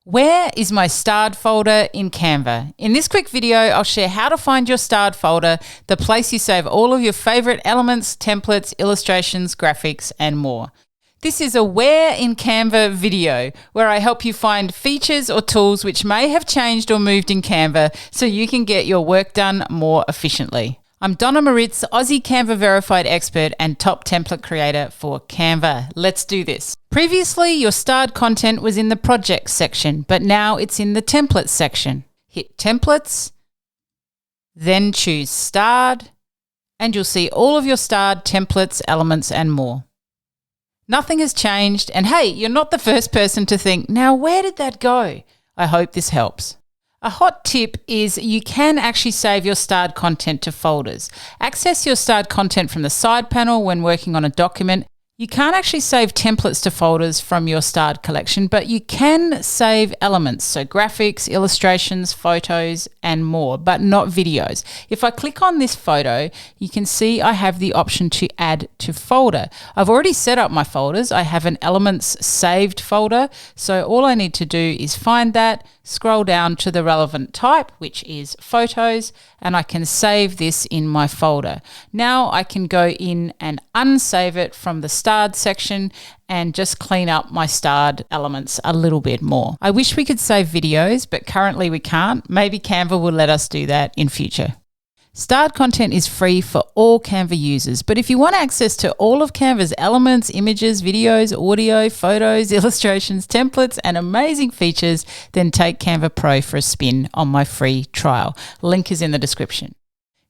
Where is my starred folder in Canva? In this quick video, I'll share how to find your starred folder, the place you save all of your favorite elements, templates, illustrations, graphics, and more. This is a Where in Canva video where I help you find features or tools which may have changed or moved in Canva so you can get your work done more efficiently. I'm Donna Moritz, Aussie Canva verified expert and top template creator for Canva. Let's do this. Previously, your starred content was in the projects section, but now it's in the templates section. Hit templates, then choose starred, and you'll see all of your starred templates, elements, and more. Nothing has changed, and hey, you're not the first person to think, now where did that go? I hope this helps. A hot tip is you can actually save your starred content to folders. Access your starred content from the side panel when working on a document. You can't actually save templates to folders from your starred collection, but you can save elements, so graphics, illustrations, photos, and more, but not videos. If I click on this photo, you can see I have the option to add to folder. I've already set up my folders. I have an elements saved folder, so all I need to do is find that, scroll down to the relevant type, which is photos, and I can save this in my folder. Now I can go in and unsave it from the starred section and just clean up my starred elements a little bit more. I wish we could save videos, but currently we can't. Maybe Canva will let us do that in future. Starred content is free for all Canva users, but if you want access to all of Canva's elements, images, videos, audio, photos, illustrations, templates, and amazing features, then take Canva Pro for a spin on my free trial. Link is in the description.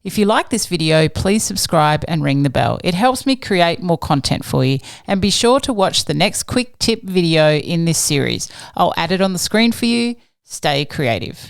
If you like this video, please subscribe and ring the bell. It helps me create more content for you. And be sure to watch the next quick tip video in this series. I'll add it on the screen for you. Stay creative.